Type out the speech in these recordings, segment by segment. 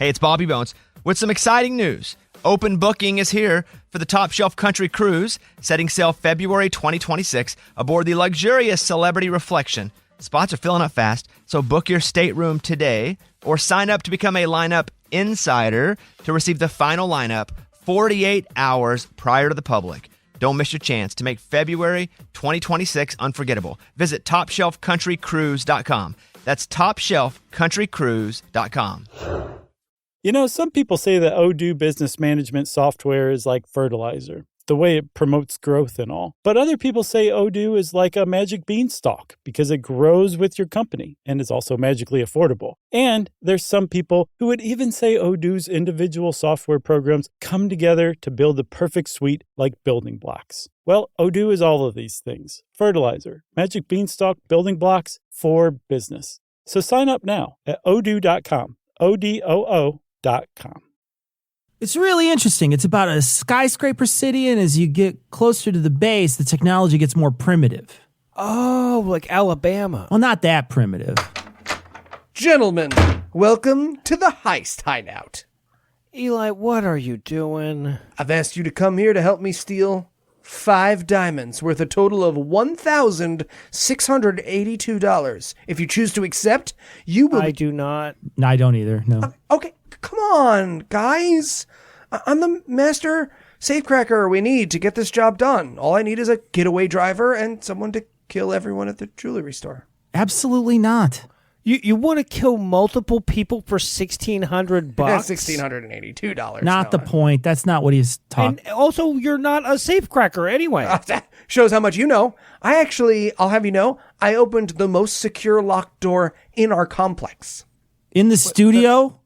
Hey, it's Bobby Bones with some exciting news. Open booking is here for the Top Shelf Country Cruise, setting sail February 2026 aboard the luxurious Celebrity Reflection. Spots are filling up fast, so book your stateroom today or sign up to become a lineup insider to receive the final lineup 48 hours prior to the public. Don't miss your chance to make February 2026 unforgettable. Visit TopShelfCountryCruise.com. That's TopShelfCountryCruise.com. You know, some people say that Odoo business management software is like fertilizer, the way it promotes growth and all. But other people say Odoo is like a magic beanstalk because it grows with your company and is also magically affordable. And there's some people who would even say Odoo's individual software programs come together to build the perfect suite like building blocks. Well, Odoo is all of these things. Fertilizer, magic beanstalk, building blocks for business. So sign up now at odoo.com. ODOO.com. It's really interesting. It's about a skyscraper city, and as you get closer to the base, the technology gets more primitive. Oh, like Alabama. Well, not that primitive. Gentlemen, welcome to the Heist hideout. Eli, what are you doing? I've asked you to come here to help me steal 5 diamonds worth a total of $1,682. If you choose to accept, you will... I do not. No, I don't either, no. Okay, come on, guys. I'm the master safecracker we need to get this job done. All I need is a getaway driver and someone to kill everyone at the jewelry store. Absolutely not. You want to kill multiple people for $1,600? $1,682. Not the point. That's not what he's talking. And also, you're not a safecracker anyway. That shows how much you know. I'll have you know, I opened the most secure locked door in our complex. In the studio?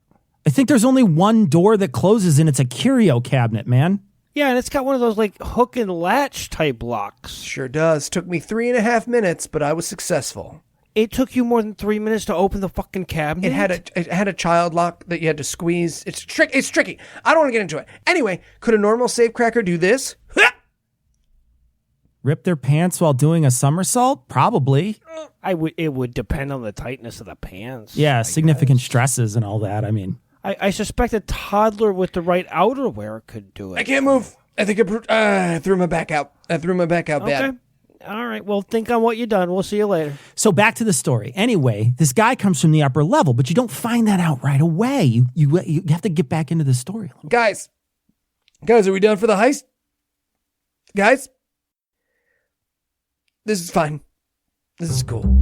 I think there's only one door that closes, and it's a curio cabinet, man. Yeah, and it's got one of those like hook and latch type locks. Sure does. Took me 3.5 minutes, but I was successful. It took you more than 3 minutes to open the fucking cabinet? It had a child lock that you had to squeeze. It's tricky. I don't want to get into it. Anyway, could a normal safecracker do this? Rip their pants while doing a somersault? Probably. It would depend on the tightness of the pants. Yeah, significant stresses and all that. I mean, I suspect a toddler with the right outerwear could do it. I can't move. I think I threw my back out. Okay. Bad. All right, well, think on what you've done. We'll see you later. So back to the story. Anyway, this guy comes from the upper level, but you don't find that out right away. You have to get back into the story. Guys, are we done for the heist? Guys? This is fine. This is cool.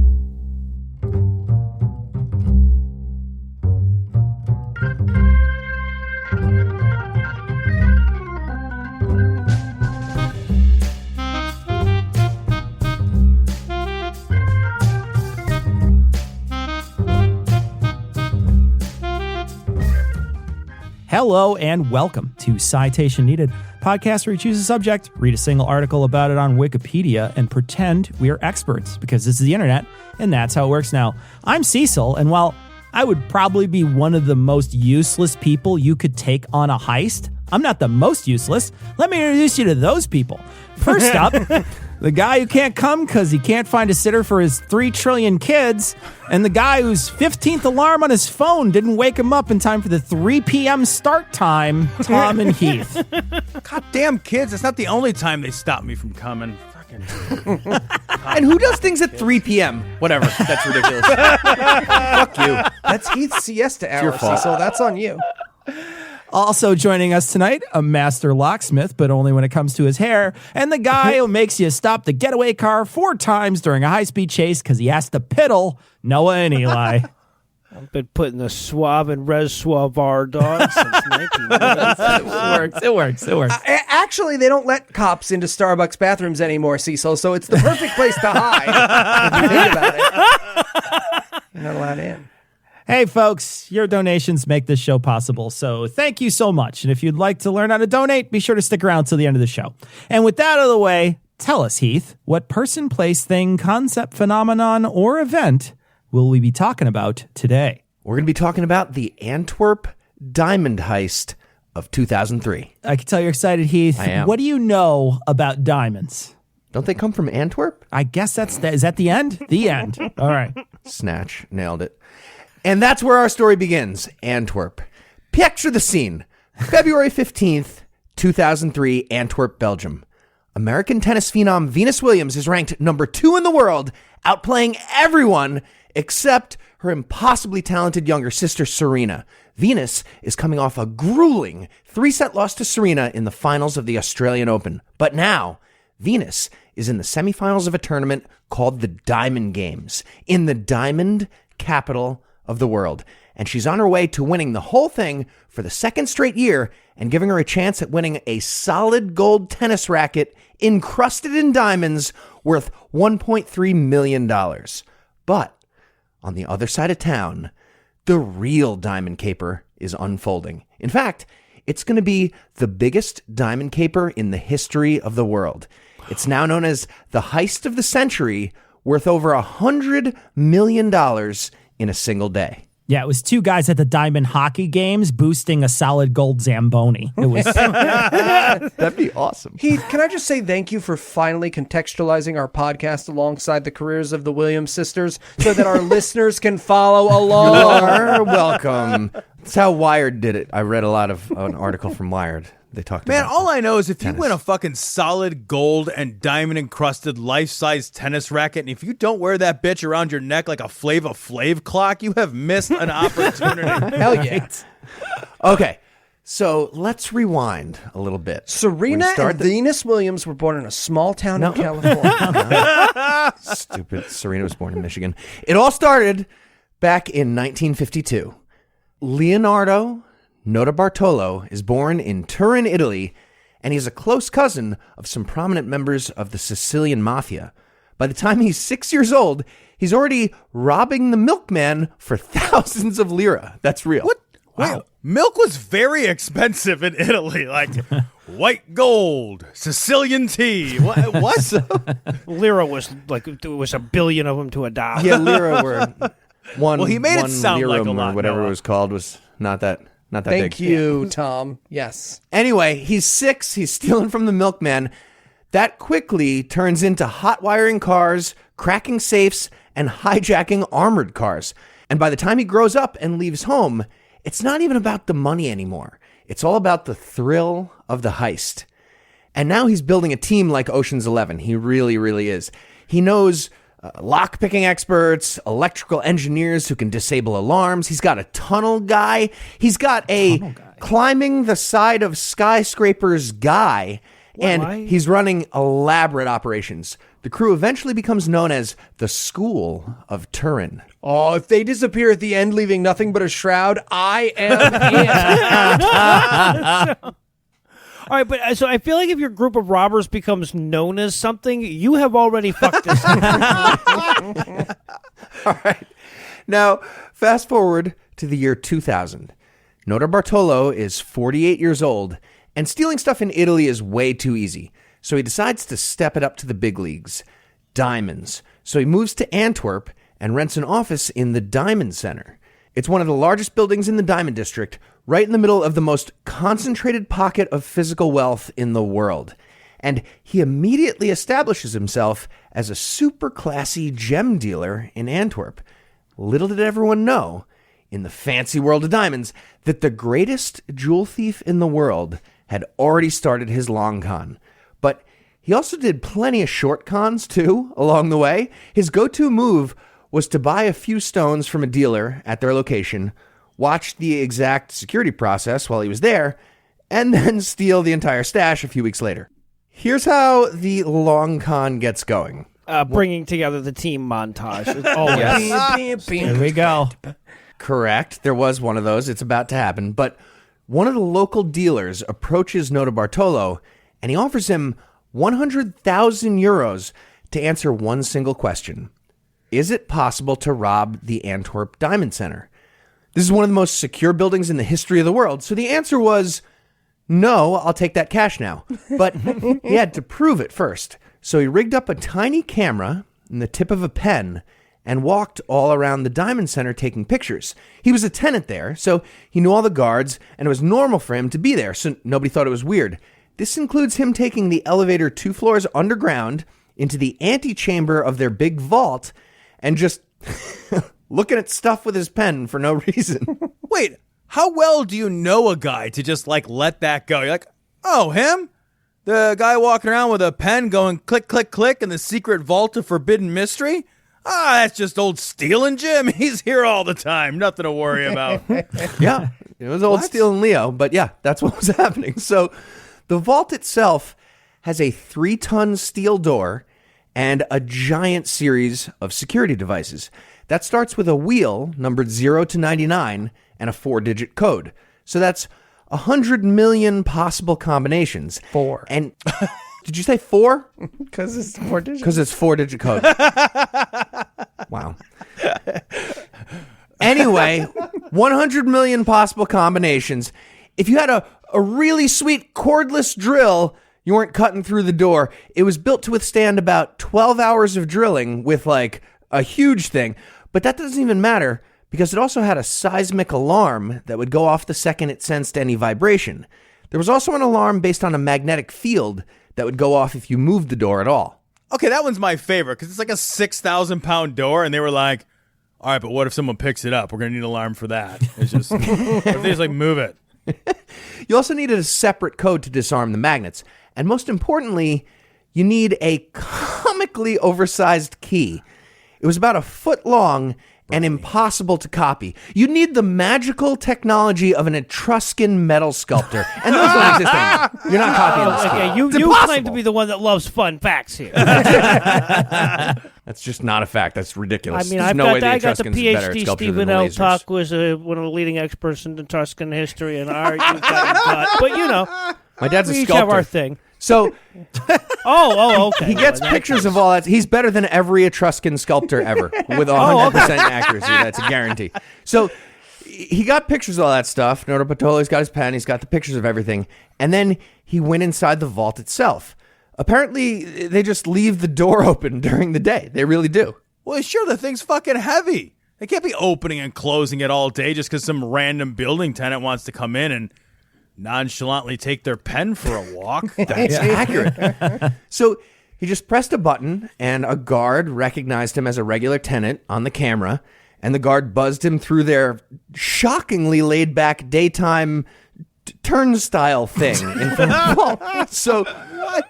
Hello and welcome to Citation Needed, podcast where you choose a subject, read a single article about it on Wikipedia, and pretend we are experts because this is the internet and that's how it works now. I'm Cecil, and while I would probably be one of the most useless people you could take on a heist, I'm not the most useless. Let me introduce you to those people. First up, the guy who can't come because he can't find a sitter for his 3 trillion kids, and the guy whose 15th alarm on his phone didn't wake him up in time for the 3 p.m. start time, Tom and Heath. Goddamn kids, that's not the only time they stop me from coming. And who does things at 3 p.m.? Whatever, that's ridiculous. Fuck you. That's Heath's siesta hour, Cecil. That's on you. Also joining us tonight, a master locksmith, but only when it comes to his hair, and the guy who makes you stop the getaway car 4 times during a high-speed chase because he has to piddle, Noah and Eli. I've been putting the swab in Res Suavar dog since 1990. It works. Actually, they don't let cops into Starbucks bathrooms anymore, Cecil, so it's the perfect place to hide. If you think about it. You're not allowed in. Hey, folks, your donations make this show possible, so thank you so much. And if you'd like to learn how to donate, be sure to stick around till the end of the show. And with that out of the way, tell us, Heath, what person, place, thing, concept, phenomenon, or event will we be talking about today? We're going to be talking about the Antwerp diamond heist of 2003. I can tell you're excited, Heath. I am. What do you know about diamonds? Don't they come from Antwerp? I guess is that the end? The end. All right. Snatch. Nailed it. And that's where our story begins. Antwerp. Picture the scene. February 15th, 2003, Antwerp, Belgium. American tennis phenom Venus Williams is ranked number 2 in the world, outplaying everyone except her impossibly talented younger sister, Serena. Venus is coming off a grueling 3-set loss to Serena in the finals of the Australian Open. But now, Venus is in the semifinals of a tournament called the Diamond Games in the diamond capital of the world. And she's on her way to winning the whole thing for the second straight year and giving her a chance at winning a solid gold tennis racket encrusted in diamonds worth $1.3 million. But on the other side of town, the real diamond caper is unfolding. In fact, it's going to be the biggest diamond caper in the history of the world. It's now known as the Heist of the Century, worth over $100 million in a single day. Yeah, it was 2 guys at the Diamond Hockey Games boosting a solid gold Zamboni. It was That'd be awesome. Heath, can I just say thank you for finally contextualizing our podcast alongside the careers of the Williams sisters so that our listeners can follow along? You're welcome. That's how Wired did it. I read a lot of an article from Wired. They talked Man, about all I know is if tennis. you win a fucking solid gold and diamond encrusted life-size tennis racket, and if you don't wear that bitch around your neck like a Flava Flav clock, you have missed an opportunity. Hell yeah. Okay, so let's rewind a little bit. Serena and Venus Williams were born in a small town in California. Stupid. Serena was born in Michigan. It all started back in 1952. Leonardo Notarbartolo is born in Turin, Italy, and he's a close cousin of some prominent members of the Sicilian mafia. By the time he's 6 years old, he's already robbing the milkman for thousands of lira. That's real. What? Wow. Wait, milk was very expensive in Italy. Like white gold, Sicilian tea. What? Lira was like, it was $1 billion of them to $1. Yeah, lira were one. Well, he made it one sound like a lirum lot, or whatever Noah. it was called was not that big. Thank you, Tom. Yes. Anyway, he's 6. He's stealing from the milkman. That quickly turns into hot wiring cars, cracking safes, and hijacking armored cars. And by the time he grows up and leaves home, it's not even about the money anymore. It's all about the thrill of the heist. And now he's building a team like Ocean's 11. He really, really is. He knows lock-picking experts, electrical engineers who can disable alarms. He's got a tunnel guy. He's got a climbing the side of skyscrapers guy. And he's running elaborate operations. The crew eventually becomes known as the School of Turin. Oh, if they disappear at the end, leaving nothing but a shroud, I am in. All right, but so I feel like if your group of robbers becomes known as something, you have already fucked this up. All right. Now, fast forward to the year 2000. Notarbartolo is 48 years old, and stealing stuff in Italy is way too easy. So he decides to step it up to the big leagues. Diamonds. So he moves to Antwerp and rents an office in the Diamond Center. It's one of the largest buildings in the Diamond District, right in the middle of the most concentrated pocket of physical wealth in the world. And he immediately establishes himself as a super classy gem dealer in Antwerp. Little did everyone know, in the fancy world of diamonds, that the greatest jewel thief in the world had already started his long con. But he also did plenty of short cons, too, along the way. His go-to move was to buy a few stones from a dealer at their location, watch the exact security process while he was there, and then steal the entire stash a few weeks later. Here's how the long con gets going. Bringing together the team montage. It's always. Here we go. Correct. There was one of those. It's about to happen. But one of the local dealers approaches Notarbartolo, and he offers him 100,000 euros to answer one single question. Is it possible to rob the Antwerp Diamond Center? This is one of the most secure buildings in the history of the world. So the answer was, no, I'll take that cash now. But he had to prove it first. So he rigged up a tiny camera in the tip of a pen and walked all around the Diamond Center taking pictures. He was a tenant there, so he knew all the guards, and it was normal for him to be there, so nobody thought it was weird. This includes him taking the elevator 2 floors underground into the antechamber of their big vault and just looking at stuff with his pen for no reason. Wait, how well do you know a guy to just like let that go? You're like, oh, him? The guy walking around with a pen going click, click, click in the secret vault of forbidden mystery? Ah, that's just old Steelin' Jim. He's here all the time. Nothing to worry about. Yeah, it was old Steel and Leo, but yeah, that's what was happening. So the vault itself has a 3-ton steel door and a giant series of security devices. That starts with a wheel numbered 0 to 99 and a 4-digit code. So that's 100 million possible combinations. 4. And did you say 4? Because it's 4 digits. Because it's 4-digit code. Wow. Anyway, 100 million possible combinations. If you had a really sweet cordless drill, you weren't cutting through the door. It was built to withstand about 12 hours of drilling with like a huge thing. But that doesn't even matter because it also had a seismic alarm that would go off the second it sensed any vibration. There was also an alarm based on a magnetic field that would go off if you moved the door at all. Okay, that one's my favorite because it's like a 6,000-pound door, and they were like, all right, but what if someone picks it up? We're going to need an alarm for that. It's just, if they just like move it. You also needed a separate code to disarm the magnets. And most importantly, you need a comically oversized key. It was about a foot long and impossible to copy. You need the magical technology of an Etruscan metal sculptor. And those don't exist anymore. You're not copying this key. Okay, you It's claim to be the one that loves fun facts here. That's just not a fact. That's ridiculous. I mean, There's no way the I got the Etruscans are better at PhD sculpture Stephen than the L. lasers. Tuck was one of the leading experts in Etruscan history and art. You've got your gut. But you know, My dad's a we each have sculptor. our thing. So Okay. he gets pictures of all that. He's better than every Etruscan sculptor ever with 100% accuracy. That's a guarantee. So he got pictures of all that stuff. Noto Bartolo's got his pen. He's got the pictures of everything. And then he went inside the vault itself. Apparently, they just leave the door open during the day. They really do. Well, sure, the thing's fucking heavy. They can't be opening and closing it all day just because some random building tenant wants to come in and nonchalantly take their pen for a walk. That's accurate. So he just pressed a button, and a guard recognized him as a regular tenant on the camera, and the guard buzzed him through their shockingly laid-back daytime turnstile thing in front of the vault. So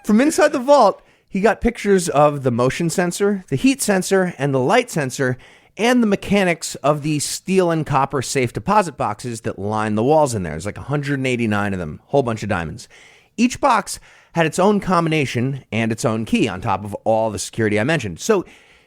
from inside the vault, he got pictures of the motion sensor, the heat sensor, and the light sensor, and the mechanics of the steel and copper safe deposit boxes that line the walls in there. There's like 189 of them, whole bunch of diamonds. Each box had its own combination and its own key on top of all the security I mentioned. So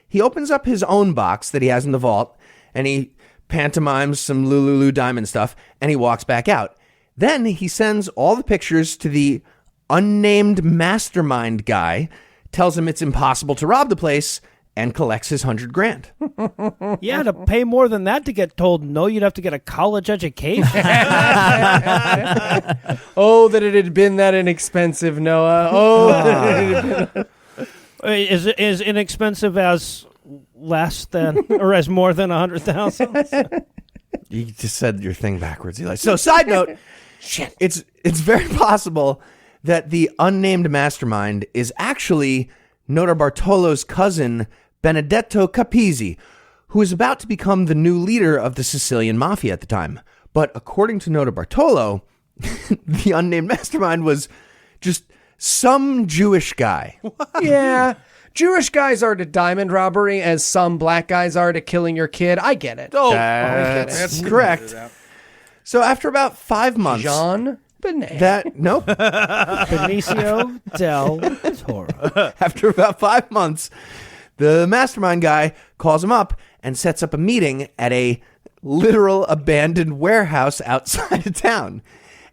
he opens up his own box that he has in the vault, and he pantomimes some Lulu diamond stuff, and he walks back out. Then he sends all the pictures to the unnamed mastermind guy, tells him it's impossible to rob the place, and collects his $100,000. Yeah, to pay more than that to get told no, you'd have to get a college education. Oh, that it had been that inexpensive, Noah. Oh, that it had been. Is inexpensive as less than or as more than 100,000? You just said your thing backwards, Eli. So, side note, shit, it's very possible that the unnamed mastermind is actually Noto Bartolo's cousin, Benedetto Capizzi, who is about to become the new leader of the Sicilian mafia at the time. But according to Noto Bartolo, the unnamed mastermind was just some Jewish guy. Yeah. Jewish guys are to diamond robbery as some black guys are to killing your kid. I get it. Oh, That's correct. So after about 5 months... Jean Benet. Nope. Benicio del Toro. After about 5 months, the mastermind guy calls him up and sets up a meeting at a literal abandoned warehouse outside of town.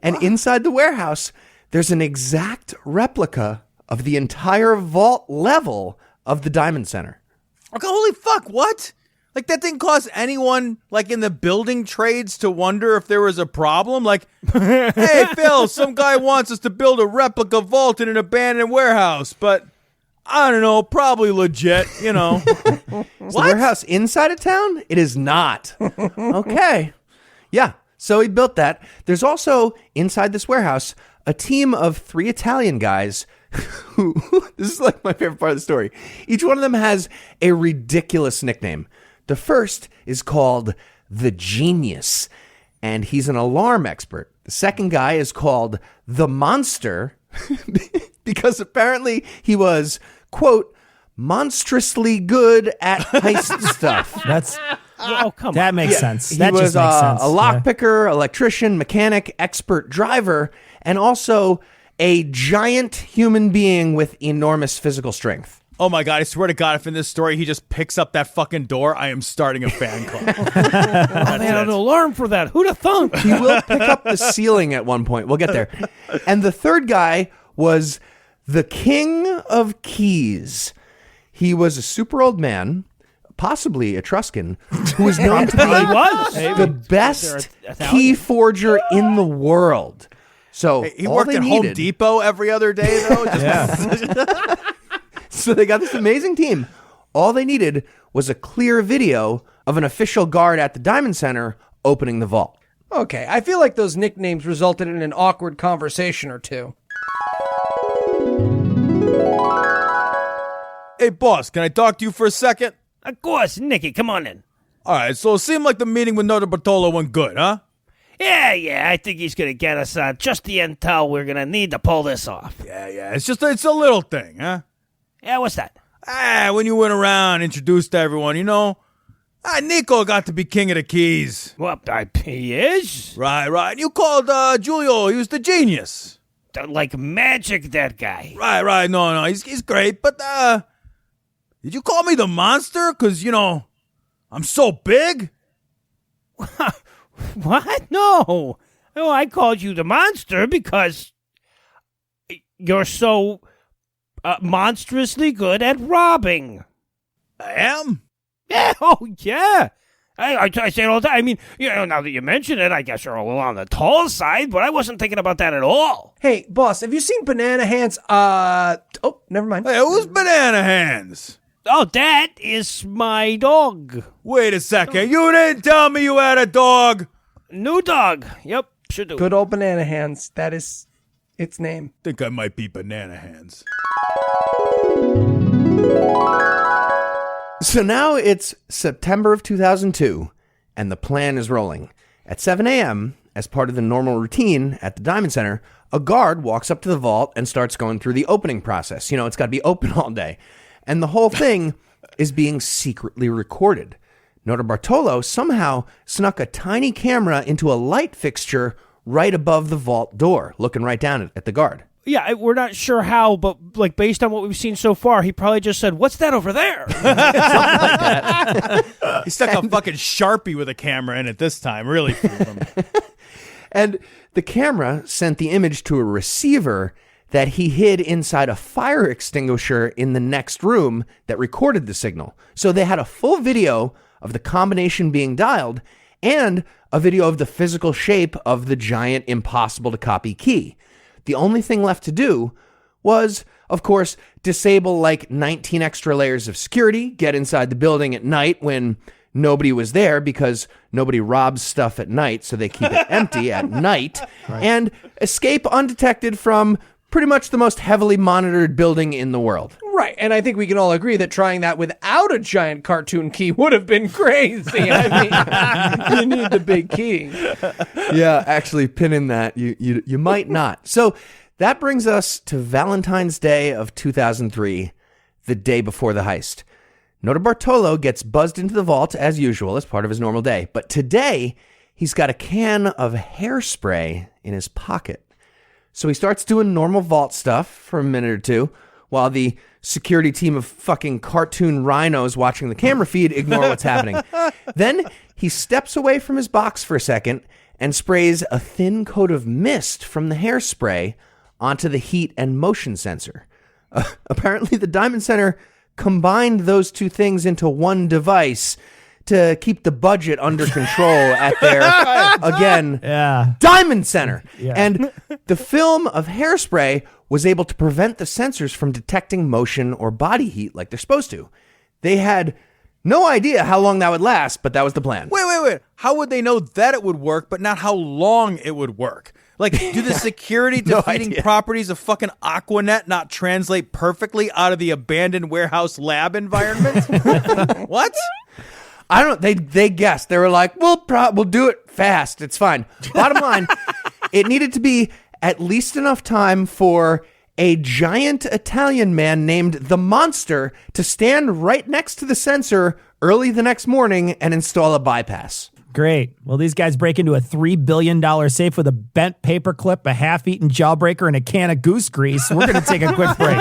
And inside the warehouse, there's an exact replica of the entire vault level of the Diamond Center. Okay, holy fuck, what? Like, that didn't cause anyone, like, in the building trades to wonder if there was a problem? Like, hey, Phil, some guy wants us to build a replica vault in an abandoned warehouse, but, I don't know, probably legit, you know. Is the warehouse inside of town? It is not. Okay. Yeah, so he built that. There's also, inside this warehouse, a team of 3 Italian guys who, this is like my favorite part of the story. Each one of them has a ridiculous nickname. The first is called The Genius, and he's an alarm expert. The second guy is called the Monster because apparently he was, quote, monstrously good at heist stuff. That's Oh, come that on. makes sense. He That was just makes sense. a lockpicker, electrician, mechanic, expert driver, and also a giant human being with enormous physical strength. Oh my God, I swear to God, if in this story he just picks up that fucking door, I am starting a fan club. Oh, they had an alarm for that. Who'd have thunk? He will pick up the ceiling at one point. We'll get there. And the third guy was the King of Keys. He was a super old man, possibly Etruscan, who was known to be the best key forger in the world. So He all worked they at Home needed- Depot every other day, though. So they got this amazing team. All they needed was a clear video of an official guard at the Diamond Center opening the vault. Okay, I feel like those nicknames resulted in an awkward conversation or two. Hey, boss, can I talk to you for a second? Of course, Nicky, come on in. All right, so it seemed like the meeting with Nota Bartolo went good, huh? Yeah, I think he's going to get us just the intel we're going to need to pull this off. Yeah, it's a little thing, huh? Yeah, what's that? When you went around, introduced to everyone, Nico got to be king of the keys. Well, he is? Right. You called Giulio, he was the genius. Like magic, that guy. Right. No, he's great, but did you call me the monster? Because, I'm so big? What? No, I called you the monster because you're so monstrously good at robbing. I am? Yeah, yeah. I say it all the time. I mean, now that you mention it, I guess you're a little on the tall side, but I wasn't thinking about that at all. Hey, boss, have you seen Banana Hands? Never mind. Hey, who's Banana Hands? Oh, that is my dog. Wait a second. You didn't tell me you had a dog. New dog. Yep, should do. Good old Banana Hands. That is its name. Think I might be Banana Hands. So now it's September of 2002, and the plan is rolling. At 7 a.m., as part of the normal routine at the Diamond Center, a guard walks up to the vault and starts going through the opening process. It's got to be open all day. And the whole thing is being secretly recorded. Nota Bartolo somehow snuck a tiny camera into a light fixture right above the vault door, looking right down at the guard. Yeah, we're not sure how, but based on what we've seen so far, he probably just said, "What's that over there?" He stuck a fucking Sharpie with a camera in it this time. Really fooled him. And the camera sent the image to a receiver that he hid inside a fire extinguisher in the next room that recorded the signal. So they had a full video of the combination being dialed and a video of the physical shape of the giant impossible-to-copy key. The only thing left to do was, of course, disable like 19 extra layers of security, get inside the building at night when nobody was there because nobody robs stuff at night, so they keep it empty at night, and escape undetected from pretty much the most heavily monitored building in the world. Right, and I think we can all agree that trying that without a giant cartoon key would have been crazy. I mean, you need the big key. Yeah, actually pinning that, you might not. So that brings us to Valentine's Day of 2003, the day before the heist. Nota Bartolo gets buzzed into the vault as usual as part of his normal day, but today he's got a can of hairspray in his pocket. So he starts doing normal vault stuff for a minute or two while the security team of fucking cartoon rhinos watching the camera feed ignore what's happening. Then he steps away from his box for a second and sprays a thin coat of mist from the hairspray onto the heat and motion sensor. Apparently, the Diamond Center combined those two things into one device to keep the budget under control at their, again, Diamond Center. Yeah. And the film of Hairspray was able to prevent the sensors from detecting motion or body heat like they're supposed to. They had no idea how long that would last, but that was the plan. Wait. How would they know that it would work, but not how long it would work? Like, do the security defeating properties of fucking Aquanet not translate perfectly out of the abandoned warehouse lab environment? What? I don't know. They guessed. They were like, we'll do it fast. It's fine. Bottom line, it needed to be at least enough time for a giant Italian man named the Monster to stand right next to the sensor early the next morning and install a bypass. Great. Well, these guys break into a $3 billion safe with a bent paperclip, a half-eaten jawbreaker, and a can of goose grease. We're going to take a quick break.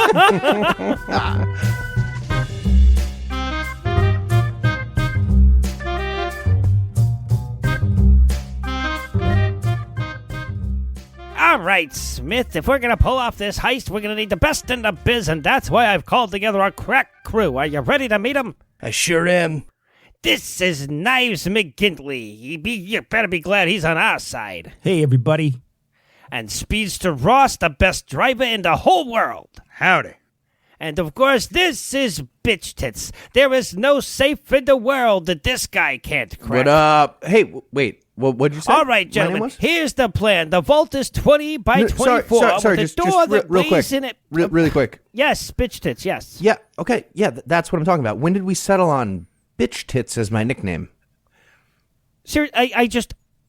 All right, Smith, if we're going to pull off this heist, we're going to need the best in the biz, and that's why I've called together a crack crew. Are you ready to meet them? I sure am. This is Knives McGintley. You better be glad he's on our side. Hey, everybody. And Speedster Ross, the best driver in the whole world. Howdy. And of course, this is Bitch Tits. There is no safe in the world that this guy can't crack. What up? Hey, wait. What'd you say? All right, My name gentlemen, was? here's the plan. The vault is 20 by 24 Sorry, with just a door that real weighs quick. in it. Really quick. Yes, Bitch Tits, yes. Yeah, okay. Yeah, that's what I'm talking about. When did we settle on Bitch Tits as my nickname? Seriously,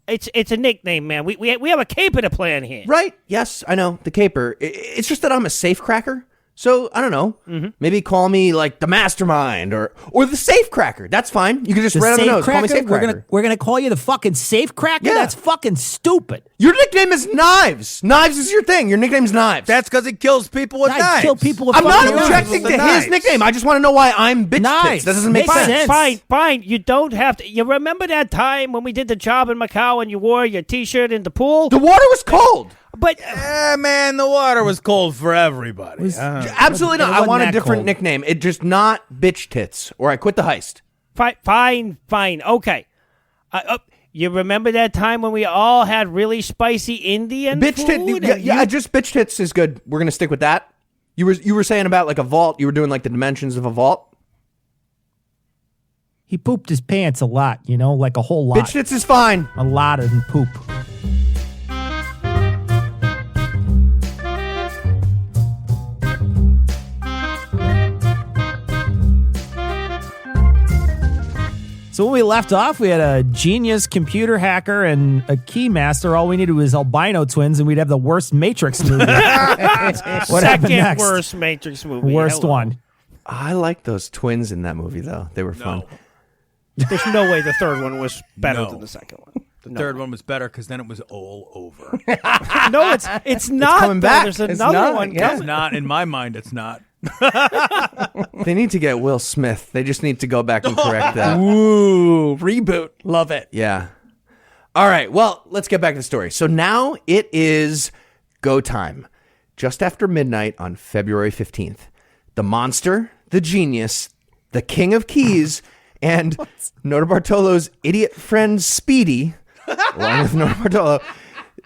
it's a nickname, man. We have a caper to plan here. Right. Yes, I know. The caper. It's just that I'm a safe cracker. So, I don't know. Maybe call me like the mastermind or the safe cracker. That's fine. You can just The right on the safe nose. Call me cracker? safe cracker. We're gonna call you the fucking safe cracker? Yeah. That's fucking stupid. Your nickname is Knives. Knives is your thing. Your nickname's Knives. That's because it kills people with I knives. kill people with I'm not fucking objecting knives. to his Knives. nickname. I just want to know why I'm Bitch Knives. Tits. That doesn't make Makes sense. sense. Fine. You don't have to. You remember that time when we did the job in Macau and you wore your T-shirt in the pool? The water was cold. But Man, the water was cold for everybody. Absolutely not. It I wasn't want a that different cold. nickname. It just not Bitch Tits, or I quit the heist. fine. Okay. You remember that time when we all had really spicy Indian Bitch food? Tits. Yeah, just Bitch Tits is good. We're gonna stick with that. You were saying about like a vault. You were doing like the dimensions of a vault. He pooped his pants a lot, like a whole lot. Bitch Tits is fine. A lot of poop. So when we left off, we had a genius computer hacker and a keymaster. All we needed was albino twins, and we'd have the worst Matrix movie. What happened Second next? worst Matrix movie. Worst Hello. one. I like those twins in that movie though. They were fun. There's no way the third one was better No. than the second one. The third one was better because then it was all over. No, it's not. coming though. back. There's It's another not, one yeah. It's coming. not, in my mind, it's not. They need to get Will Smith. They just need to go back and correct that. Ooh, reboot. Love it. Yeah. All right. Well, let's get back to the story. So now it is go time. Just after midnight on February 15th, the monster, the genius, the king of keys, and Notarbartolo's idiot friend Speedy, along with Notarbartolo,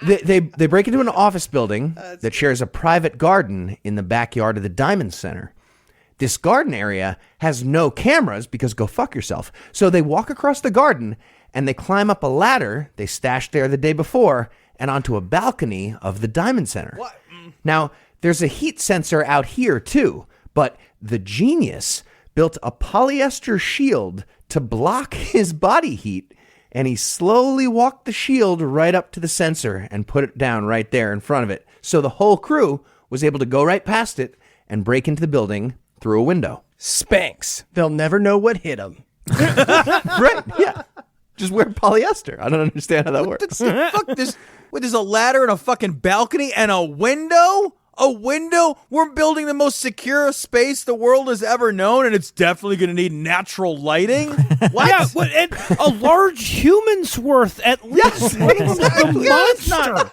they break into an office building that shares a private garden in the backyard of the Diamond Center. This garden area has no cameras because go fuck yourself. So they walk across the garden and they climb up a ladder they stashed there the day before and onto a balcony of the Diamond Center. What? Now, there's a heat sensor out here too, but the genius built a polyester shield to block his body heat, and he slowly walked the shield right up to the sensor and put it down right there in front of it. So the whole crew was able to go right past it and break into the building through a window. Spanx. They'll never know what hit them. Right? Yeah. Just wear polyester. I don't understand how that works. Fuck this. What, there's a ladder and a fucking balcony and a window? A window? We're building the most secure space the world has ever known, and it's definitely going to need natural lighting? What? Yeah, and a large human's worth at least. One of them's the monster.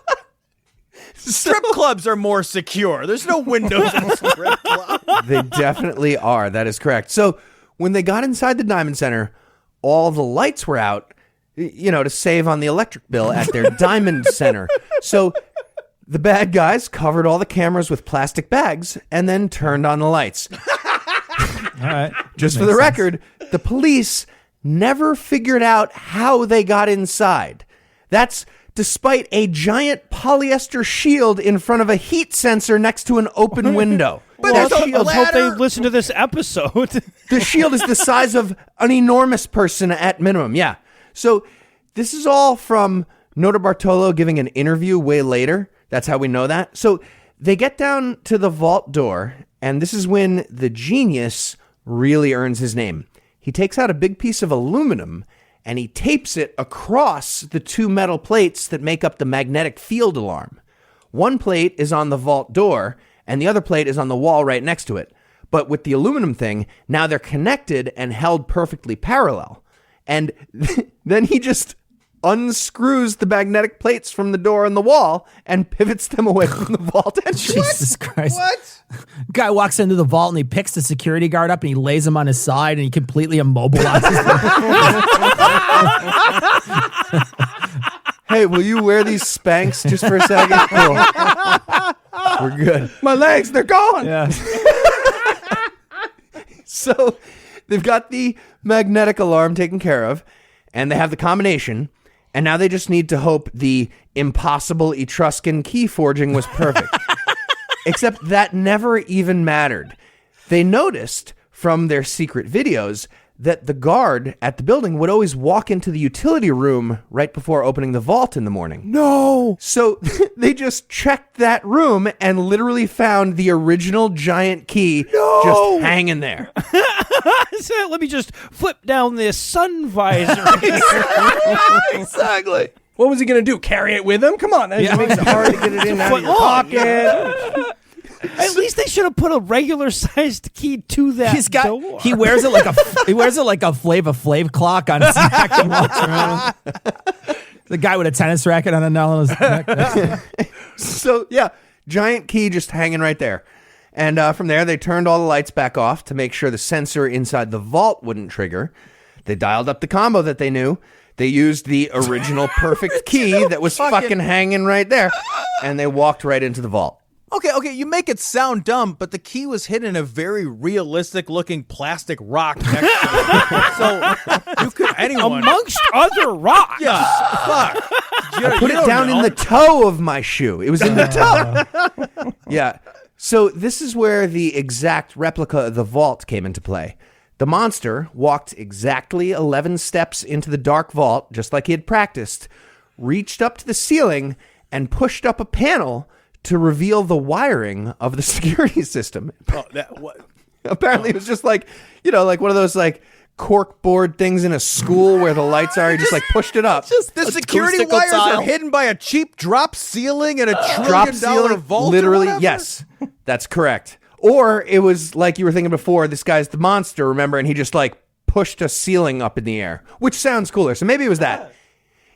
Strip clubs are more secure. There's no windows in a strip club. They definitely are. That is correct. So when they got inside the Diamond Center, all the lights were out, to save on the electric bill at their Diamond Center. So the bad guys covered all the cameras with plastic bags and then turned on the lights. All right. Just for the record, the police never figured out how they got inside. That's despite a giant polyester shield in front of a heat sensor next to an open window. Well, That let's shield- hope they listen to this episode. the shield is the size of an enormous person at minimum. Yeah. So this is all from Notarbartolo giving an interview way later. That's how we know that. So they get down to the vault door, and this is when the genius really earns his name. He takes out a big piece of aluminum and he tapes it across the two metal plates that make up the magnetic field alarm. One plate is on the vault door, and the other plate is on the wall right next to it. But with the aluminum thing, now they're connected and held perfectly parallel. And then he just unscrews the magnetic plates from the door and the wall and pivots them away from the vault entrance. Jesus Christ. What? Guy walks into the vault and he picks the security guard up and he lays him on his side and he completely immobilizes him. Hey, will you wear these Spanx just for a second? Cool. We're good. My legs, they're gone. Yeah. So they've got the magnetic alarm taken care of, and they have the combination, and now they just need to hope the impossible Etruscan key forging was perfect. Except that never even mattered. They noticed from their secret videos that the guard at the building would always walk into the utility room right before opening the vault in the morning. No. So they just checked that room and literally found the original giant key just hanging there. So let me just flip down this sun visor. Exactly. What was he going to do? Carry it with him? Come on. That just makes it hard to get it in out of your pocket. At least they should have put a regular sized key to that door. He wears it like a Flava Flav clock on his neck and walks around. The guy with a tennis racket on a nail on his neck. So, yeah, giant key just hanging right there. And from there, they turned all the lights back off to make sure the sensor inside the vault wouldn't trigger. They dialed up the combo that they knew. They used the original perfect key that was fucking hanging right there. And they walked right into the vault. Okay, you make it sound dumb, but the key was hidden in a very realistic-looking plastic rock next to it. So you could anyone Amongst other rocks. Yeah, fuck. I put it down in the toe of my shoe. It was in the toe. Yeah. So this is where the exact replica of the vault came into play. The monster walked exactly 11 steps into the dark vault, just like he had practiced, reached up to the ceiling, and pushed up a panel to reveal the wiring of the security system. Apparently it was just like, like one of those like cork board things in a school where the lights are. He just like pushed it up. The security Acoustical wires tile. are hidden by a cheap drop ceiling and a Drop $1 trillion ceiling, vault. literally, or whatever? yes, that's correct. Or it was like you were thinking before, this guy's the monster, remember, and he just like pushed a ceiling up in the air, which sounds cooler. So maybe it was that.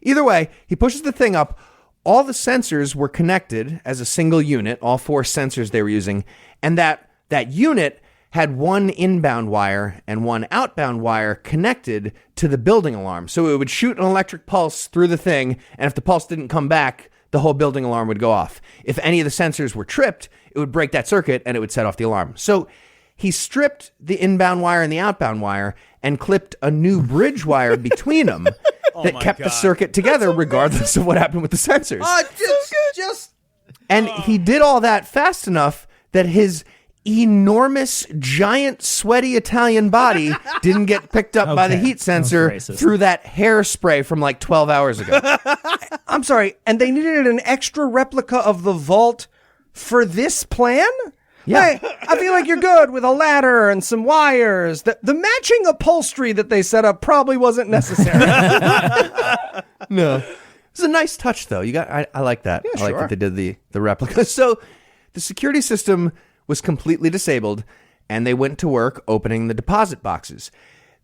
Either way, he pushes the thing up. All the sensors were connected as a single unit, all 4 sensors they were using, and that unit had one inbound wire and one outbound wire connected to the building alarm. So it would shoot an electric pulse through the thing, and if the pulse didn't come back, the whole building alarm would go off. If any of the sensors were tripped, it would break that circuit and it would set off the alarm. So he stripped the inbound wire and the outbound wire and clipped a new bridge wire between them that kept the circuit together regardless of what happened with the sensors. And he did all that fast enough that his enormous, giant, sweaty Italian body didn't get picked up by the heat sensor through that hairspray from like 12 hours ago. I'm sorry. And they needed an extra replica of the vault for this plan? Yeah. Hey, I feel like you're good with a ladder and some wires. The matching upholstery that they set up probably wasn't necessary. No. It's a nice touch, though. I like that. Yeah, I like sure. that they did the replica. So the security system was completely disabled, and they went to work opening the deposit boxes.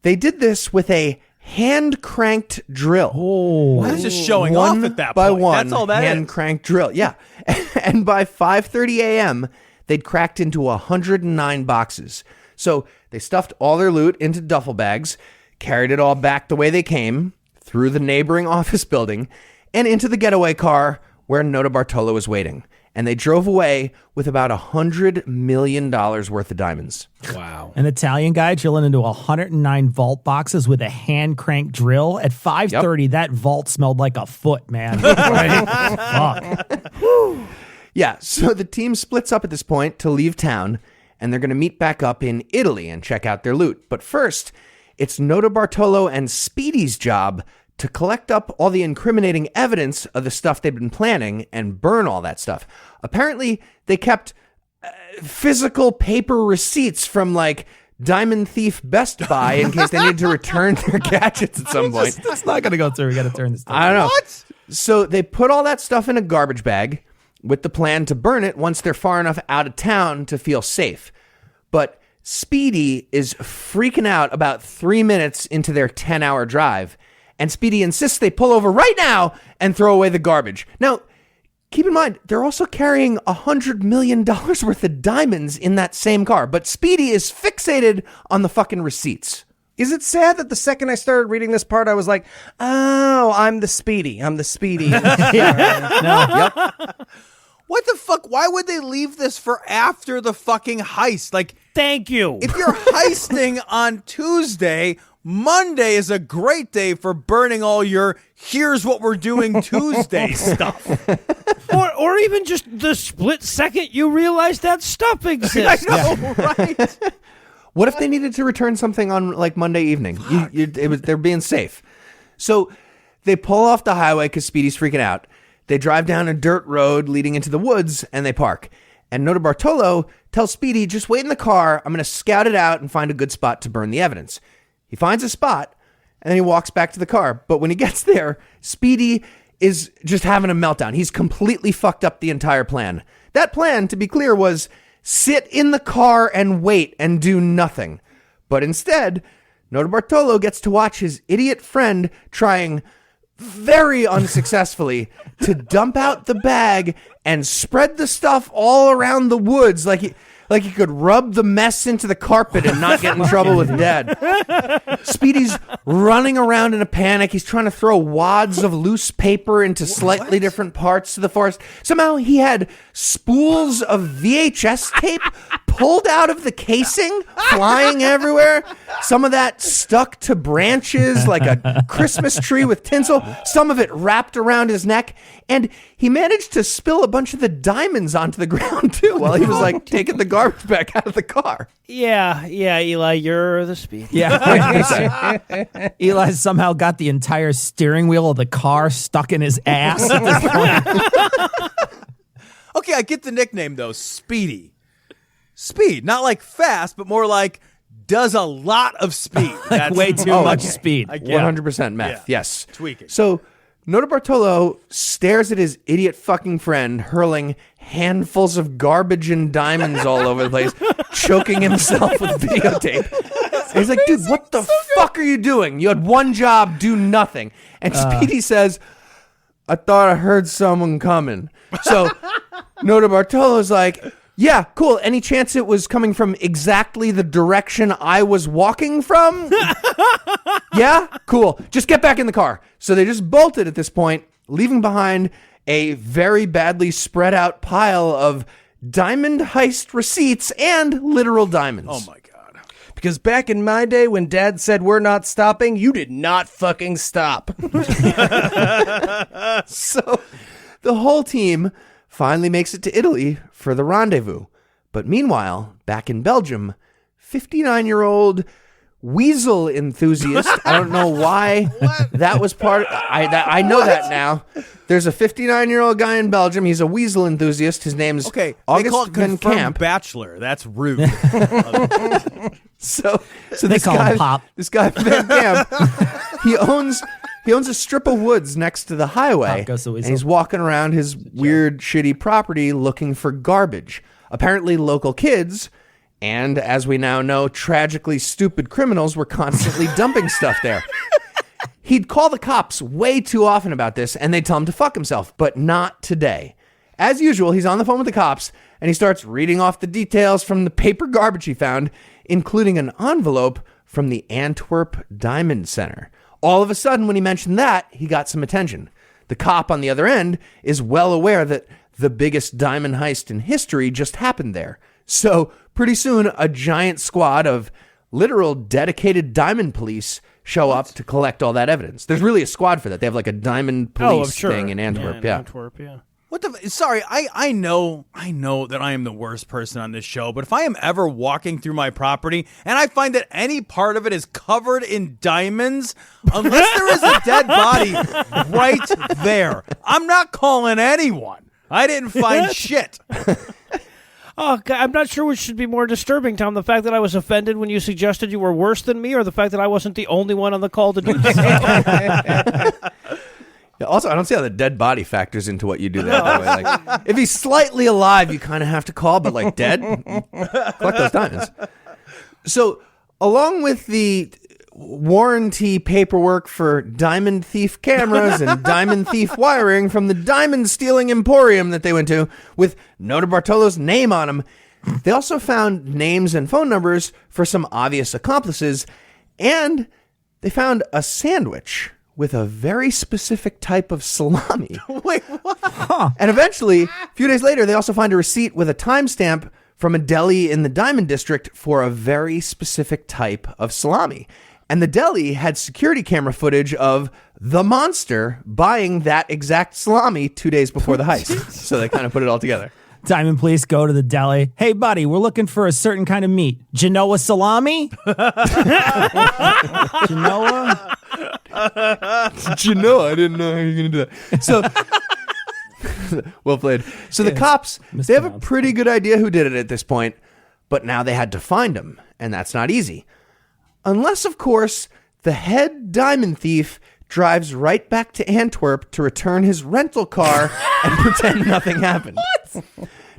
They did this with a hand-cranked drill. Oh, that's just showing off at that by point. one That's all that is. hand-cranked drill. Yeah. And by 5:30 a.m., they'd cracked into 109 boxes. So they stuffed all their loot into duffel bags, carried it all back the way they came, through the neighboring office building, and into the getaway car where Notarbartolo was waiting. And they drove away with about $100 million worth of diamonds. Wow. An Italian guy drilling into 109 vault boxes with a hand crank drill. At 5:30, that vault smelled like a foot, man. Fuck. Yeah, so the team splits up at this point to leave town, and they're going to meet back up in Italy and check out their loot. But first, it's Notarbartolo and Speedy's job to collect up all the incriminating evidence of the stuff they'd been planning and burn all that stuff. Apparently, they kept physical paper receipts from, like, Diamond Thief Best Buy in case they needed to return their gadgets at some point. That's not going to go through. We got to turn this down. I don't know. What? So they put all that stuff in a garbage bag with the plan to burn it once they're far enough out of town to feel safe. But Speedy is freaking out about 3 minutes into their 10-hour drive, and Speedy insists they pull over right now and throw away the garbage. Now, keep in mind, they're also carrying $100 million worth of diamonds in that same car, but Speedy is fixated on the fucking receipts. Is it sad that the second I started reading this part, I was like, oh, I'm the Speedy. No. Yep. What the fuck? Why would they leave this for after the fucking heist? Like, Thank you. if you're heisting on Tuesday, Monday is a great day for burning all your here's what we're doing Tuesday stuff. or even just the split second you realize that stuff exists. I know, right? What if they needed to return something on, like, Monday evening? They're being safe. So they pull off the highway because Speedy's freaking out. They drive down a dirt road leading into the woods, and they park. And Notarbartolo tells Speedy, just wait in the car. I'm going to scout it out and find a good spot to burn the evidence. He finds a spot, and then he walks back to the car. But when he gets there, Speedy is just having a meltdown. He's completely fucked up the entire plan. That plan, to be clear, was sit in the car and wait and do nothing. But instead, Notarbartolo gets to watch his idiot friend trying very unsuccessfully to dump out the bag and spread the stuff all around the woods like he could rub the mess into the carpet and not get in trouble with Dad. Speedy's running around in a panic. He's trying to throw wads of loose paper into slightly different parts of the forest. Somehow he had spools of VHS tape pulled out of the casing, flying everywhere. Some of that stuck to branches like a Christmas tree with tinsel. Some of it wrapped around his neck. And he managed to spill a bunch of the diamonds onto the ground, too, while he was, like, taking the garbage bag out of the car. Yeah, Eli, you're the Speedy. Yeah. Eli somehow got the entire steering wheel of the car stuck in his ass at this point. Okay, I get the nickname, though, Speedy. Speed, not like fast, but more like does a lot of speed. That's Way too much speed. I get it. 100% meth, yes. Tweaking. So Notarbartolo stares at his idiot fucking friend hurling handfuls of garbage and diamonds all over the place, choking himself with videotape. And he's like, dude, what the fuck are you doing? You had one job, do nothing. And Speedy says, I thought I heard someone coming. So Notarbartolo's like, yeah, cool. Any chance it was coming from exactly the direction I was walking from? Yeah? Cool. Just get back in the car. So they just bolted at this point, leaving behind a very badly spread out pile of diamond heist receipts and literal diamonds. Oh, my God. Because back in my day when Dad said we're not stopping, you did not fucking stop. So the whole team finally makes it to Italy for the rendezvous. But meanwhile, back in Belgium, 59-year-old weasel enthusiast. I don't know why that was part. I know that now. There's a 59-year-old guy in Belgium. He's a weasel enthusiast. His name's Okay, they August call it Van confirmed Camp. bachelor. That's rude. So They this call guy, him Pop. This guy Van Camp, he owns a strip of woods next to the highway, Pop goes the and weasel. he's walking around his weird, shitty property looking for garbage. Apparently, local kids, and as we now know, tragically stupid criminals were constantly dumping stuff there. He'd call the cops way too often about this, and they'd tell him to fuck himself, but not today. As usual, he's on the phone with the cops, and he starts reading off the details from the paper garbage he found, including an envelope from the Antwerp Diamond Center. All of a sudden, when he mentioned that, he got some attention. The cop on the other end is well aware that the biggest diamond heist in history just happened there. So pretty soon, a giant squad of literal dedicated diamond police show up to collect all that evidence. There's really a squad for that. They have like a diamond police thing in Antwerp. Yeah, in Antwerp, yeah. What the? Sorry, I know that I am the worst person on this show, but if I am ever walking through my property and I find that any part of it is covered in diamonds, unless there is a dead body right there, I'm not calling anyone. I didn't find shit. Oh, God, I'm not sure which should be more disturbing, Tom, the fact that I was offended when you suggested you were worse than me, or the fact that I wasn't the only one on the call to do this. Yeah, also, I don't see how the dead body factors into what you do there. By the way. Like, if he's slightly alive, you kind of have to call, but like dead, collect those diamonds. So, along with the warranty paperwork for diamond thief cameras and diamond thief wiring from the diamond stealing emporium that they went to, with Nota Bartolo's name on them, they also found names and phone numbers for some obvious accomplices, and they found a sandwich with a very specific type of salami. Wait, what? And eventually, a few days later, they also find a receipt with a timestamp from a deli in the Diamond District for a very specific type of salami. And the deli had security camera footage of the monster buying that exact salami 2 days before the heist. So they kind of put it all together. Diamond police go to the deli. Hey, buddy, we're looking for a certain kind of meat. Genoa salami? Genoa? I didn't know how you were going to do that. So, well played. So the cops, they have a pretty good idea who did it at this point, but now they had to find him, and that's not easy. Unless, of course, the head diamond thief drives right back to Antwerp to return his rental car and pretend nothing happened. What?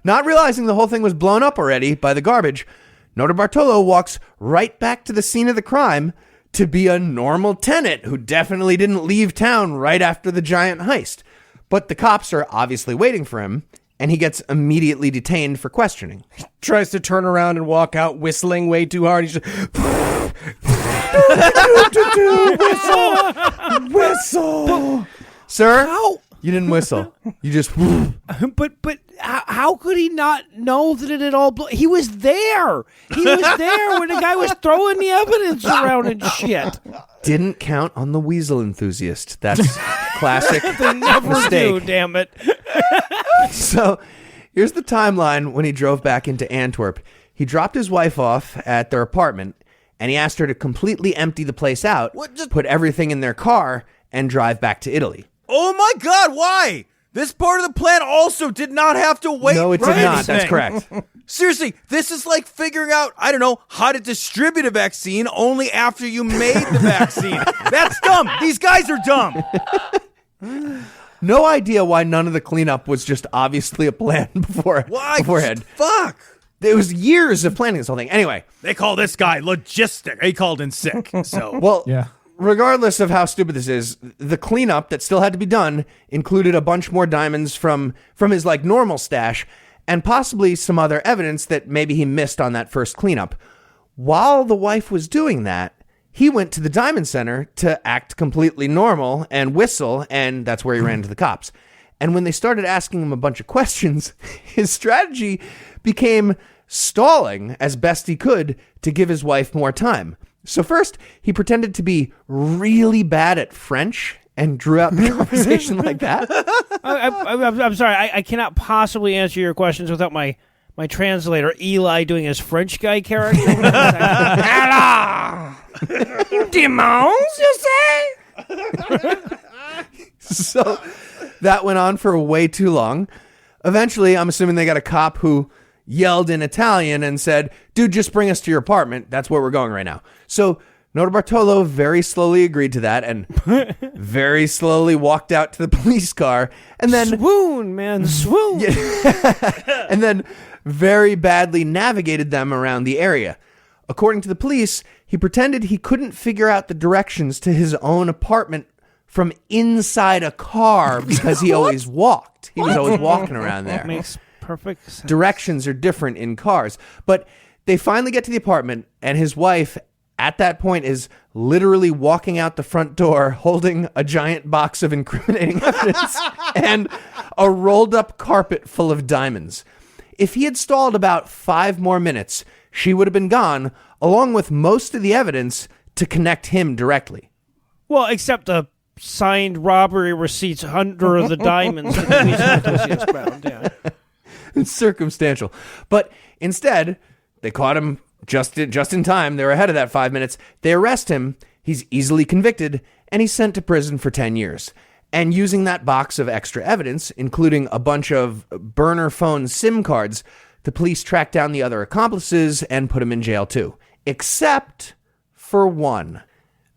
Not realizing the whole thing was blown up already by the garbage, Nota Bartolo walks right back to the scene of the crime to be a normal tenant who definitely didn't leave town right after the giant heist. But the cops are obviously waiting for him, and he gets immediately detained for questioning. Tries to turn around and walk out whistling way too hard. He's just... Whistle! Sir, you didn't whistle. You just... But how could he not know that it had all he was there. He was there when the guy was throwing the evidence around and shit. Didn't count on the weasel enthusiast. That's classic Never mistake. do, damn it. So here's the timeline when he drove back into Antwerp. He dropped his wife off at their apartment, and he asked her to completely empty the place out, put everything in their car, and drive back to Italy. Oh my God, why? This part of the plan also did not have to wait. No, it for did not. anything. That's correct. Seriously, this is like figuring out, I don't know, how to distribute a vaccine only after you made the vaccine. That's dumb. These guys are dumb. No idea why none of the cleanup was just obviously a plan beforehand. Fuck. There was years of planning this whole thing. Anyway. They call this guy logistic. He called in sick. So Well, Yeah. regardless of how stupid this is, the cleanup that still had to be done included a bunch more diamonds from his like normal stash and possibly some other evidence that maybe he missed on that first cleanup. While the wife was doing that, he went to the Diamond Center to act completely normal and whistle, and that's where he ran into the cops. And when they started asking him a bunch of questions, his strategy became stalling as best he could to give his wife more time. So first, he pretended to be really bad at French and drew out the conversation like that. I'm sorry. I cannot possibly answer your questions without my translator, Eli, doing his French guy character. Hello! Demons, you say? So that went on for way too long. Eventually, I'm assuming they got a cop who yelled in Italian and said, dude, just bring us to your apartment. That's where we're going right now. So Nota Bartolo very slowly agreed to that and very slowly walked out to the police car and then Swoon, man, swoon. and then very badly navigated them around the area. According to the police, he pretended he couldn't figure out the directions to his own apartment from inside a car because he always walked. He was always walking around there. That makes perfect sense. Directions are different in cars. But they finally get to the apartment, and his wife at that point is literally walking out the front door holding a giant box of incriminating evidence and a rolled up carpet full of diamonds. If he had stalled about 5 more minutes, she would have been gone, along with most of the evidence to connect him directly. Well, except the signed robbery receipts under the diamonds that the police enthusiast found. Yeah. It's circumstantial. But instead, they caught him just in time. They were ahead of that 5 minutes. They arrest him. He's easily convicted, and he's sent to prison for 10 years. And using that box of extra evidence, including a bunch of burner phone SIM cards, the police tracked down the other accomplices and put him in jail too. Except for one.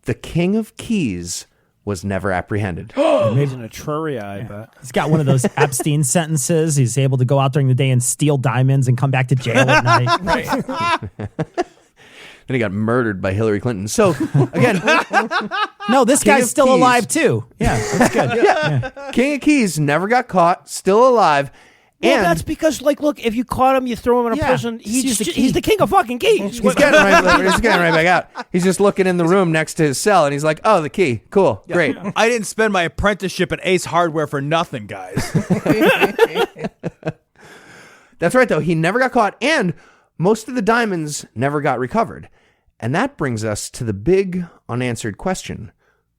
The King of Keys was never apprehended. He's in Etruria, I bet. He's got one of those Epstein sentences. He's able to go out during the day and steal diamonds and come back to jail at night. Then he got murdered by Hillary Clinton. So, again... No, this King guy's of still Keys. alive, too. Yeah, that's good. Yeah. King of Keys never got caught, still alive. Well, And that's because, like, look, if you caught him, you throw him in a Yeah, prison. he's the key. He's the king of fucking keys. he's getting right back out. He's just looking in the room next to his cell, and he's like, oh, the key. Cool. Great. I didn't spend my apprenticeship at Ace Hardware for nothing, guys. That's right, though. He never got caught, and most of the diamonds never got recovered. And that brings us to the big unanswered question.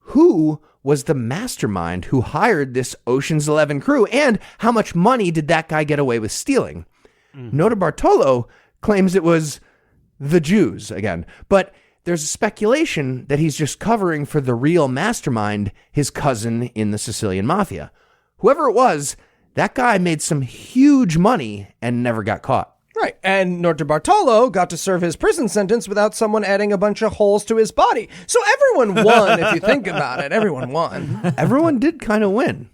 Who was the mastermind who hired this Ocean's 11 crew, and how much money did that guy get away with stealing? Nota Bartolo claims it was the Jews again, but there's a speculation that he's just covering for the real mastermind, his cousin in the Sicilian mafia. Whoever it was, that guy made some huge money and never got caught. Right, and Norte Bartolo got to serve his prison sentence without someone adding a bunch of holes to his body. So everyone won, if you think about it. Everyone won. Everyone did kind of win,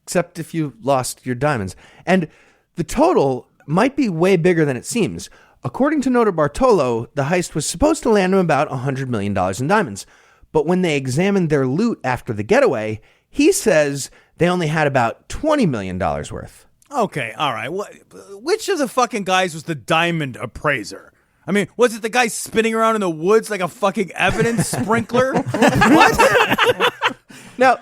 except if you lost your diamonds. And the total might be way bigger than it seems. According to Nota Bartolo, the heist was supposed to land him about $100 million in diamonds. But when they examined their loot after the getaway, he says they only had about $20 million worth. Okay, all right. Which of the fucking guys was the diamond appraiser? I mean, was it the guy spinning around in the woods like a fucking evidence sprinkler? What? Now,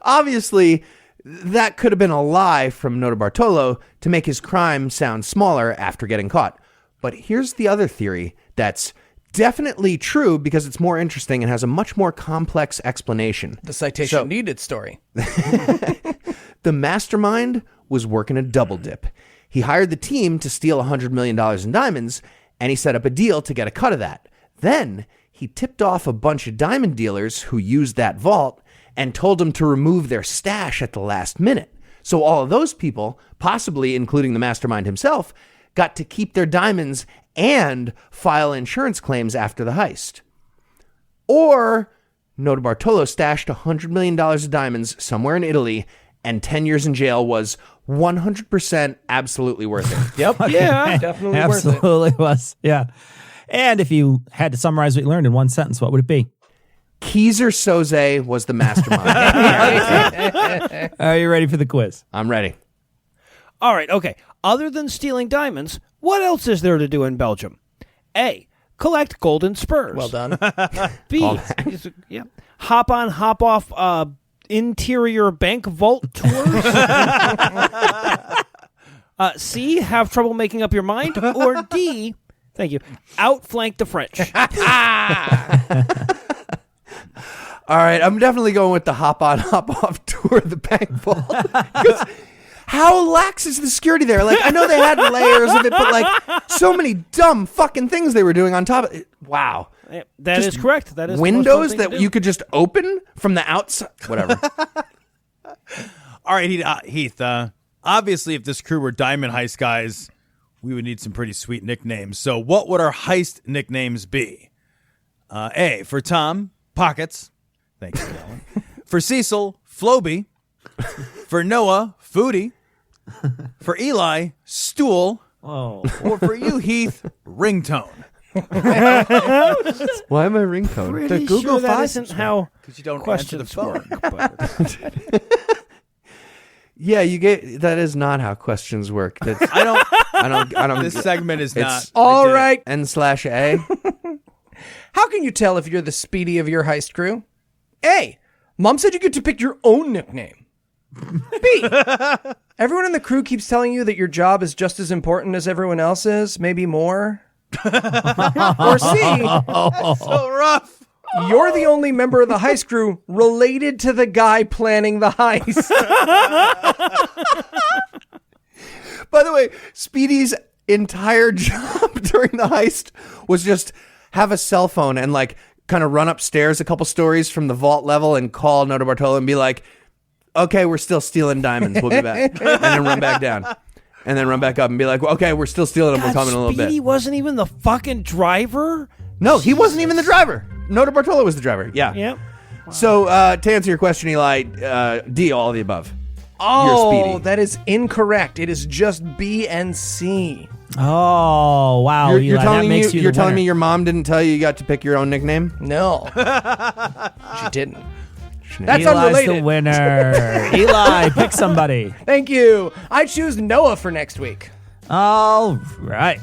obviously, that could have been a lie from Nota Bartolo to make his crime sound smaller after getting caught. But here's the other theory that's definitely true because it's more interesting and has a much more complex explanation. The citation needed story. The mastermind was working a double dip. He hired the team to steal $100 million in diamonds, and he set up a deal to get a cut of that. Then he tipped off a bunch of diamond dealers who used that vault and told them to remove their stash at the last minute. So all of those people, possibly including the mastermind himself, got to keep their diamonds and file insurance claims after the heist. Or Nota Bartolo stashed $100 million of diamonds somewhere in Italy, and 10 years in jail was 100% absolutely worth it. Yep. Yeah, definitely worth it. Absolutely was. Yeah. And if you had to summarize what you learned in one sentence, what would it be? Keyser Soze was the mastermind. Are you ready for the quiz? I'm ready. All right, okay. Other than stealing diamonds, what else is there to do in Belgium? A, collect golden spurs. Well done. B, hop on, hop off interior bank vault tours. C, have trouble making up your mind. Or D, thank you, outflank the French. All right, I'm definitely going with the hop on, hop off tour of the bank vault. 'Cause how lax is the security there? Like, I know they had layers of it, but like so many dumb fucking things they were doing on top of it. Wow. That Just is correct. That is windows the most fun thing that to do. you could just open from the outside. Whatever. All right, Heath. Obviously, if this crew were diamond heist guys, we would need some pretty sweet nicknames. So what would our heist nicknames be? A, for Tom, Pockets. Thank you, Alan. For Cecil, Floby. For Noah, Foodie. For Eli, Stool. Oh. Or for you, Heath, Ringtone. Why am I ringtone? Pretty The Google sure that Fi- isn't how Because you don't questions answer the phone. work. But Yeah, you get that is not how questions work. That's, I don't. This segment is not. All right. N/A. How can you tell if you're the Speedy of your heist crew? A. Mom said you get to pick your own nickname. B. Everyone in the crew keeps telling you that your job is just as important as everyone else's, maybe more. Or C. So rough. You're the only member of the heist crew related to the guy planning the heist. By the way, Speedy's entire job during the heist was just have a cell phone and like kind of run upstairs a couple stories from the vault level and call Nota Bartolo and be like, okay, we're still stealing diamonds. We'll be back. And then run back down. And then run back up and be like, okay, we're still stealing them. We're coming in a little bit. Speedy wasn't even the fucking driver? No, he wasn't even the driver. Nota Bartolo was the driver. Yeah. Yep. So to answer your question, Eli, D, all of the above. You're Oh, Speedy. that is incorrect. It is just B and C. Oh, wow. You're Eli, telling that makes me you you're the telling winner. me your mom didn't tell you got to pick your own nickname? No. She didn't. That's Eli's unrelated. the winner. Eli, pick somebody. Thank you. I choose Noah for next week. All right.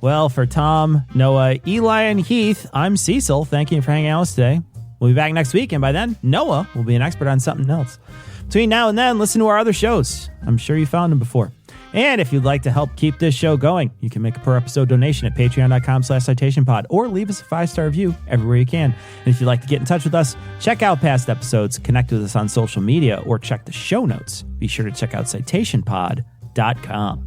Well, for Tom, Noah, Eli, and Heath, I'm Cecil. Thank you for hanging out with us today. We'll be back next week, and by then, Noah will be an expert on something else. Between now and then, listen to our other shows. I'm sure you found them before. And if you'd like to help keep this show going, you can make a per episode donation at patreon.com/citationpod or leave us a 5-star review everywhere you can. And if you'd like to get in touch with us, check out past episodes, connect with us on social media, or check the show notes. Be sure to check out citationpod.com.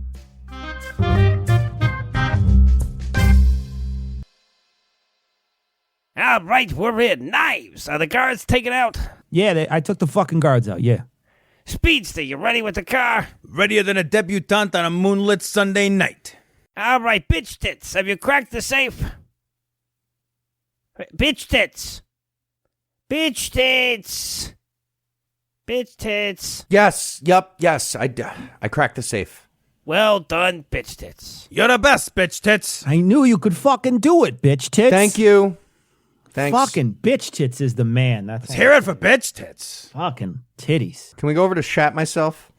All right, we're in. Knives. Are the guards taken out? Yeah, I took the fucking guards out, yeah. Speedster, you ready with the car? Readier than a debutante on a moonlit Sunday night. All right, bitch tits. Have you cracked the safe? Bitch tits. Bitch tits. Bitch tits. Yes. Yep. Yes. I cracked the safe. Well done, bitch tits. You're the best, bitch tits. I knew you could fucking do it, bitch tits. Thank you. Thanks. Fucking bitch tits is the man. That's Let's hear it for bitch tits. fucking titties. Can we go over to shat myself?